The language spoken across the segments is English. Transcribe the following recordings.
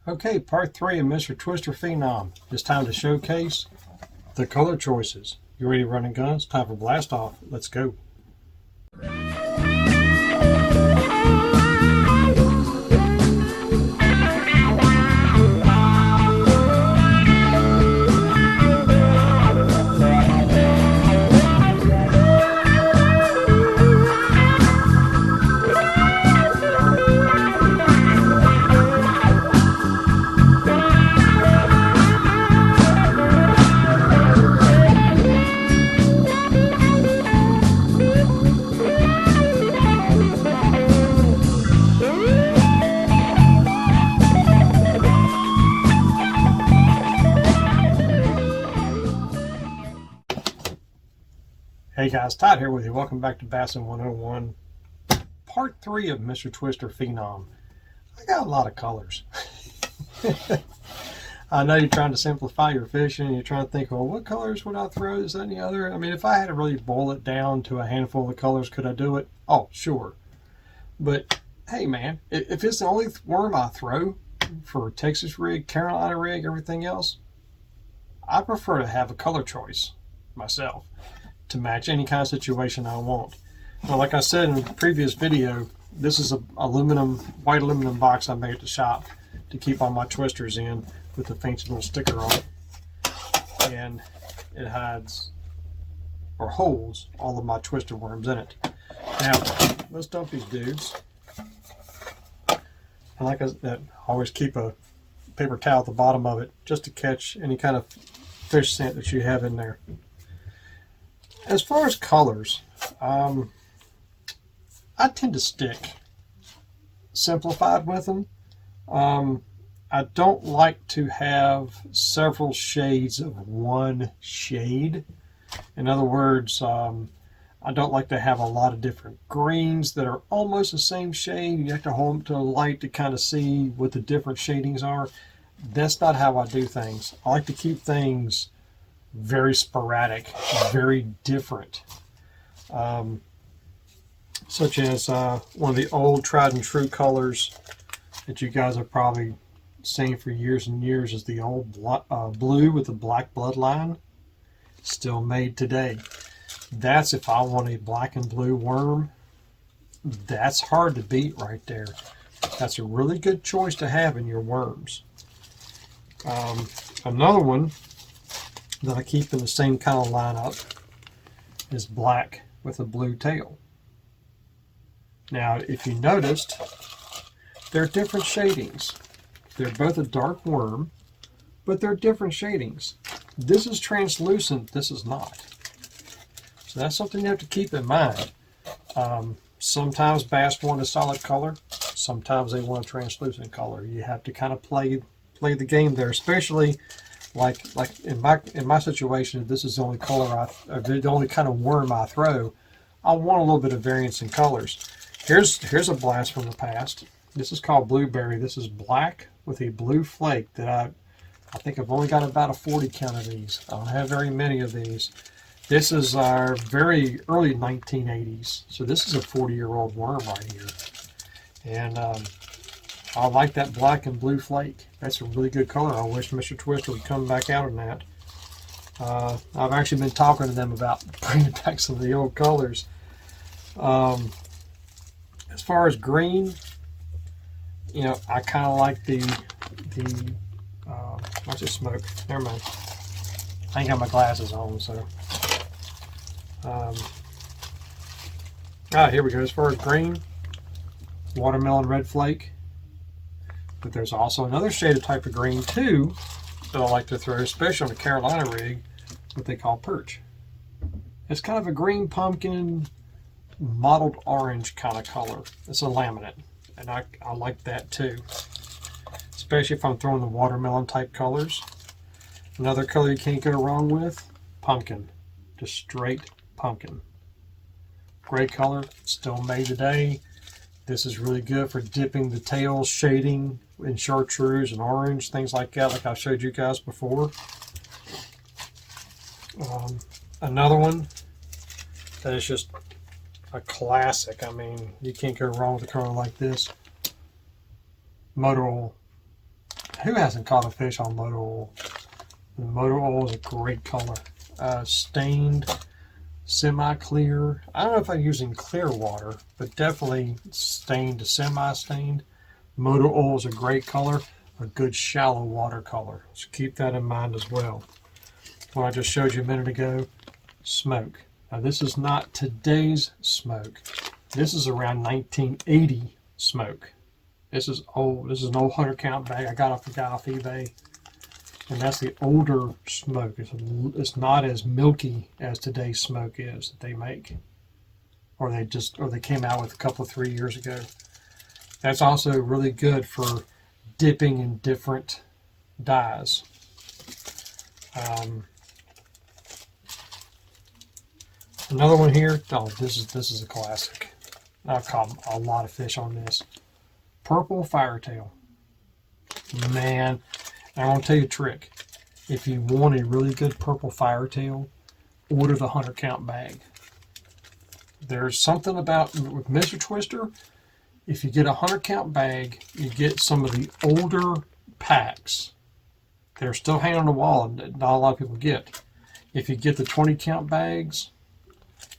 Okay, part 3 of Mr. Twister Phenom. It's time to showcase the color choices. You ready to run and guns? Time for blast off. Let's go. Hey guys, Todd here with you. Welcome back to Bassin 101, part 3 of Mr. Twister Phenom. I got a lot of colors. I know you're trying to simplify your fishing. You're trying to think, well, what colors would I throw? Is that any other? I mean, if I had to really boil it down to a handful of colors, could I do it? Oh, sure. But hey, man, if it's the only worm I throw for Texas rig, Carolina rig, everything else, I prefer to have a color choice myself to match any kind of situation I want. Well, like I said in the previous video, this is a white aluminum box I made at the shop to keep all my twisters in with a fancy little sticker on it. And it hides or holds all of my twister worms in it. Now, let's dump these dudes. And like I said, I always keep a paper towel at the bottom of it just to catch any kind of fish scent that you have in there. As far as colors, I tend to stick simplified with them. I don't like to have several shades of one shade. In other words, I don't like to have a lot of different greens that are almost the same shade. You have to hold them to a light to kind of see what the different shadings are. That's not how I do things. I like to keep things very sporadic, very different. Such as one of the old tried and true colors that you guys have probably seen for years and years is the old blue with the black bloodline, still made today. That's if I want a black and blue worm. That's hard to beat right there. That's a really good choice to have in your worms. Another one that I keep in the same kind of lineup is black with a blue tail. Now, if you noticed, they're different shadings. They're both a dark worm, but they're different shadings. This is translucent, this is not. So that's something you have to keep in mind. Sometimes bass want a solid color, sometimes they want a translucent color. You have to kind of play the game there, especially like in my situation. If this is the only color or the only kind of worm I throw, I want a little bit of variance in colors. Here's a blast from the past. This is called blueberry. This is black with a blue flake that I think I've only got about a 40 count of these. I don't have very many of these. This is our very early 1980s. So this is a 40-year-old worm right here. And I like that black and blue flake. That's a really good color. I wish Mr. Twister would come back out on that. I've actually been talking to them about bringing back some of the old colors. As far as green, you know, I kind of like the what's this smoke? Never mind. I ain't got my glasses on, so. Alright, here we go. As far as green, watermelon red flake. But there's also another shade of type of green too that I like to throw, especially on a Carolina rig, what they call perch. It's kind of a green pumpkin, mottled orange kind of color. It's a laminate, and I like that too, especially if I'm throwing the watermelon type colors. Another color you can't go wrong with, pumpkin. Just straight pumpkin. Great color, still made today. This is really good for dipping the tail shading in chartreuse and orange, things like that, like I showed you guys before. Another one that is just a classic. I mean, you can't go wrong with a color like this. Motor oil. Who hasn't caught a fish on motor oil? The motor oil is a great color. Stained, semi-clear. I don't know if I'm using clear water, but definitely stained to semi-stained. Motor oil is a great color, a good shallow water color. So keep that in mind as well. What I just showed you a minute ago, smoke. Now this is not today's smoke. This is around 1980 smoke. This is old. This is an old 100 count bag I got off the guy off eBay. And that's the older smoke. It's not as milky as today's smoke is that they make. Or they came out with a couple of 3 years ago. That's also really good for dipping in different dyes. Another one here. Oh, this is a classic. I've caught a lot of fish on this. Purple firetail. Man, I want to tell you a trick. If you want a really good purple firetail, order the 100 count bag. There's something about with Mr. Twister. If you get a 100 count bag, you get some of the older packs. They're still hanging on the wall, and not a lot of people get. If you get the 20 count bags,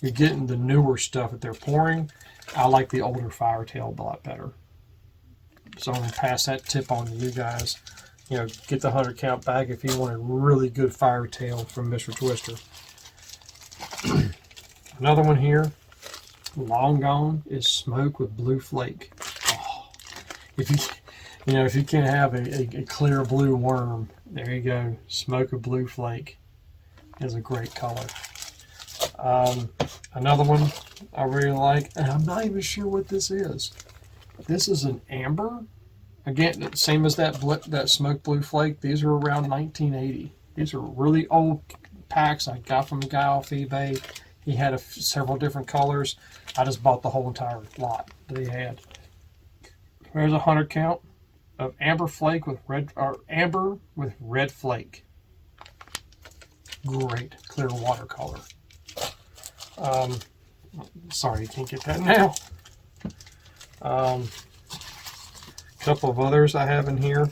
you're getting the newer stuff that they're pouring. I like the older firetail a lot better. So I'm going to pass that tip on to you guys. You know, get the 100 count bag if you want a really good firetail from Mr. Twister. Another one here, long gone, is smoke with blue flake. Oh, if you can't have a clear blue worm, there you go. Smoke with blue flake is a great color. Another one I really like, and I'm not even sure what this is. This is an amber. Again, same as that smoke blue flake. These are around 1980. These are really old packs I got from a guy off eBay. He had several different colors. I just bought the whole entire lot that he had. There's a 100 count of amber flake with amber with red flake. Great clear watercolor. Sorry, you can't get that now. Couple of others I have in here.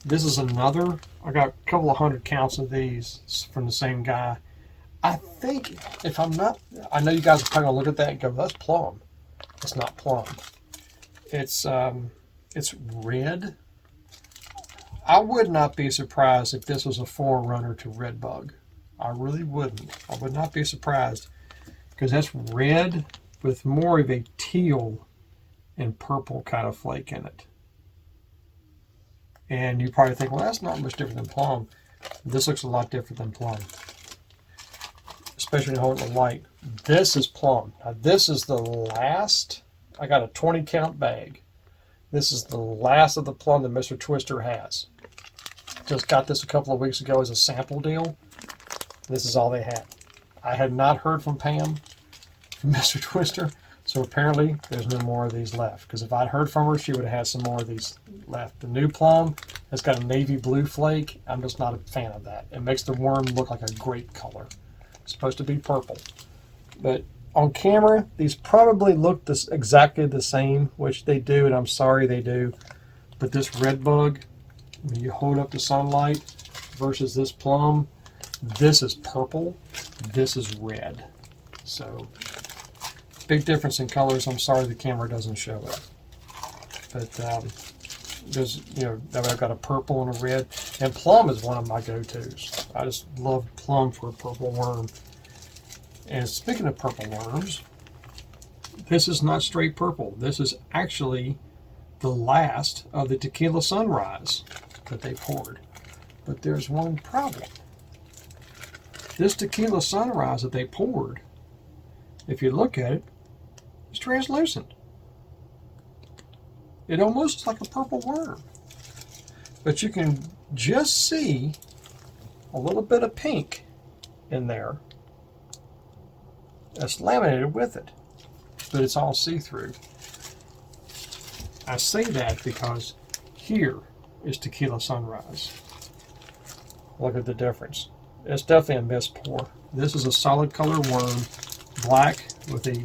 This is another. I got a couple of 100 counts of these from the same guy. I think, if I'm not, I know you guys are probably gonna look at that and go, "That's plum." It's not plum. It's red. I would not be surprised if this was a forerunner to red bug. I really wouldn't. I would not be surprised, because that's red with more of a teal and purple kind of flake in it. And you probably think, well, that's not much different than plum. This looks a lot different than plum, especially when you hold it in the light. This is plum. Now this is the last. I got a 20 count bag. This is the last of the plum that Mr. Twister has. Just got this a couple of weeks ago as a sample deal. This is all they had. I had not heard from Pam, from Mr. Twister, so apparently there's no more of these left. Because if I'd heard from her, she would have had some more of these left. The new plum has got a navy blue flake. I'm just not a fan of that. It makes the worm look like a grape color. It's supposed to be purple. But on camera, these probably look exactly the same, which they do, and I'm sorry they do. But this red bug, when you hold up to sunlight versus this plum, this is purple, this is red. So, big difference in colors. I'm sorry the camera doesn't show it. But there's, I've got a purple and a red. And plum is one of my go-tos. I just love plum for a purple worm. And speaking of purple worms, this is not straight purple. This is actually the last of the Tequila Sunrise that they poured. But there's one problem. This Tequila Sunrise that they poured, if you look at it, it's translucent. It almost looks like a purple worm. But you can just see a little bit of pink in there that's laminated with it. But it's all see-through. I say that because here is Tequila Sunrise. Look at the difference. It's definitely a mist pour. This is a solid color worm, black with a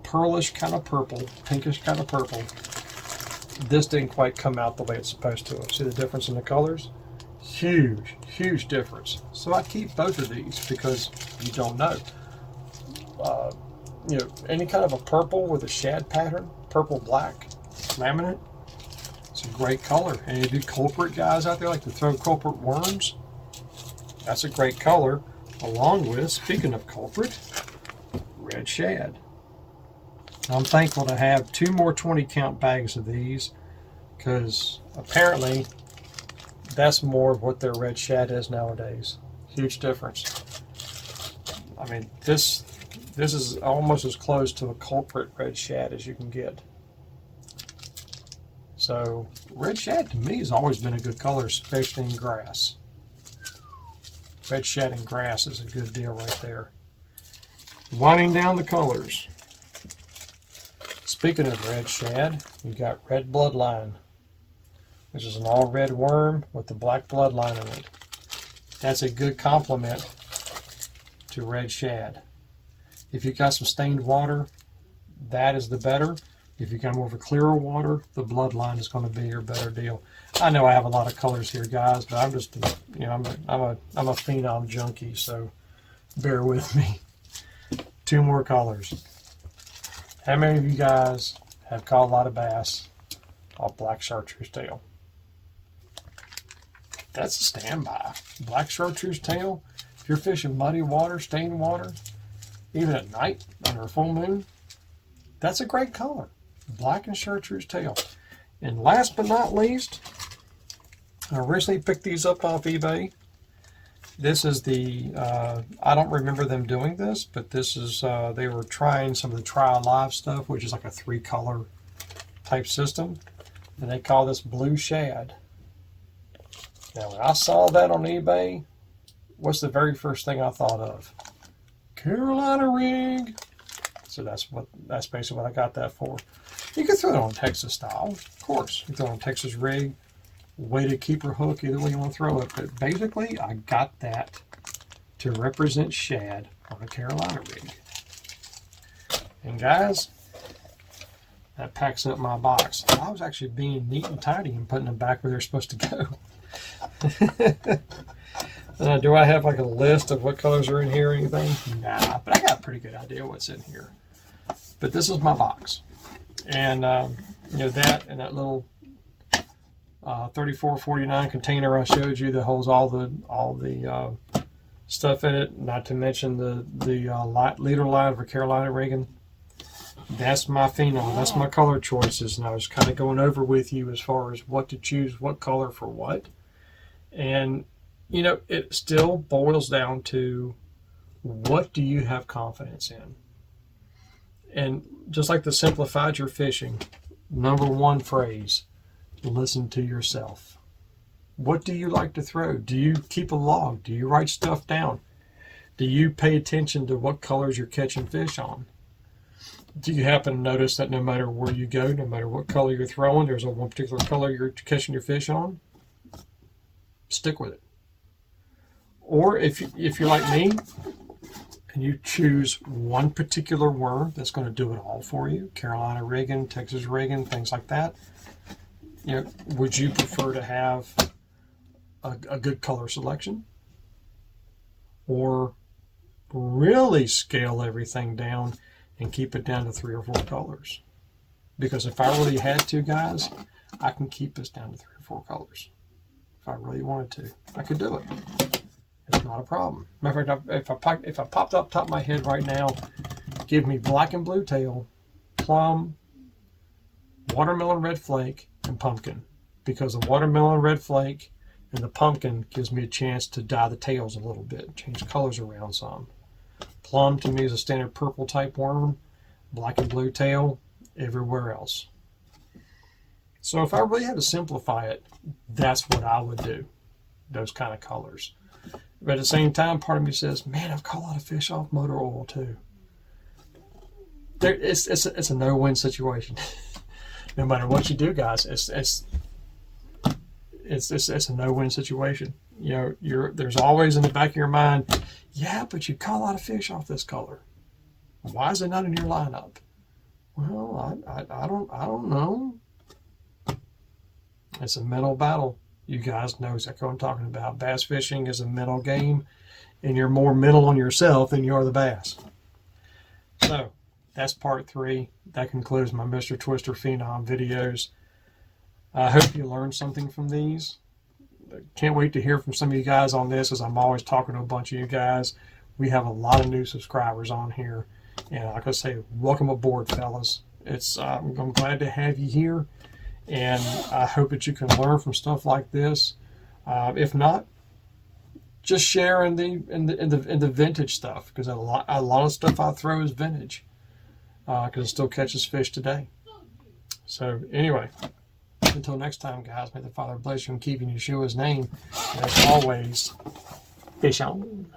pearlish kind of purple, pinkish kind of purple. this didn't quite come out the way it's supposed to. See the difference in the colors? Huge, huge difference. So I keep both of these because you don't know. You know, any kind of a purple with a shad pattern, purple black laminate, it's a great color. And you do culprit guys out there like to throw culprit worms, that's a great color, along with, speaking of culprit, red shad. I'm thankful to have 2 more 20 count bags of these, because apparently that's more of what their red shad is nowadays. Huge difference. I mean, this is almost as close to a culprit red shad as you can get. So red shad to me has always been a good color, especially in grass. Red shad in grass is a good deal right there. Winding down the colors. Speaking of red shad, you've got red bloodline, which is an all red worm with the black bloodline in it. That's a good complement to red shad. If you've got some stained water, that is the better. If you got more of a clearer water, the bloodline is going to be your better deal. I know I have a lot of colors here, guys, but I'm just, you know, I'm a Phenom junkie, so bear with me. 2 more colors. How many of you guys have caught a lot of bass off black chartreuse tail? That's a standby. Black chartreuse tail, if you're fishing muddy water, stained water, even at night under a full moon, that's a great color. Black and chartreuse tail. And last but not least, I recently picked these up off eBay. This is the, I don't remember them doing this, but this is, they were trying some of the Try Alive stuff, which is like a 3-color type system. And they call this blue shad. Now, when I saw that on eBay, what's the very first thing I thought of? Carolina rig. So that's basically what I got that for. You can throw it on Texas style, of course. You can throw it on Texas rig, weighted keeper hook, either way you want to throw it. But basically, I got that to represent shad on a Carolina rig. And guys, that packs up my box. I was actually being neat and tidy and putting them back where they're supposed to go. Do I have like a list of what colors are in here or anything? Nah, but I got a pretty good idea what's in here. But this is my box. And, you know, that and that little 3449 container I showed you that holds all the stuff in it, not to mention the leader line for Carolina rigging. That's my Phenom. That's my color choices. And I was kind of going over with you as far as what to choose, what color for what. And, you know, it still boils down to what do you have confidence in? And just like the simplified your fishing, number 1 phrase, listen to yourself. What do you like to throw? Do you keep a log? Do you write stuff down? Do you pay attention to what colors you're catching fish on? Do you happen to notice that no matter where you go, no matter what color you're throwing, there's one particular color you're catching your fish on? Stick with it. Or if you're like me, and you choose one particular worm that's going to do it all for you, Carolina rigging, Texas rigging, things like that, you know, would you prefer to have a good color selection, or really scale everything down and keep it down to 3 or 4 colors? Because if I really had to, guys, I can keep this down to 3 or 4 colors. If I really wanted to, I could do it. It's not a problem. Matter of fact, if I popped up top of my head right now, give me black and blue tail, plum, watermelon red flake, and pumpkin. Because the watermelon red flake and the pumpkin gives me a chance to dye the tails a little bit, change colors around some. Plum to me is a standard purple type worm, black and blue tail, everywhere else. So if I really had to simplify it, that's what I would do, those kind of colors. But at the same time, part of me says, man, I've caught a lot of fish off motor oil too. It's a no-win situation. No matter what you do, guys, it's a no-win situation. You know, there's always in the back of your mind, yeah, but you caught a lot of fish off this color. Why is it not in your lineup? Well, I don't know. It's a mental battle. You guys know exactly what I'm talking about. Bass fishing is a mental game, and you're more mental on yourself than you are the bass. So that's part 3. That concludes my Mr. Twister Phenom videos. I hope you learned something from these. Can't wait to hear from some of you guys on this, as I'm always talking to a bunch of you guys. We have a lot of new subscribers on here, and like I say, welcome aboard, fellas. I'm glad to have you here, and I hope that you can learn from stuff like this. If not, just share in the vintage stuff, because a lot of stuff I throw is vintage, because it still catches fish today. So anyway, until next time, guys, may the Father bless you and keep in Yeshua's name. And as always, fish on.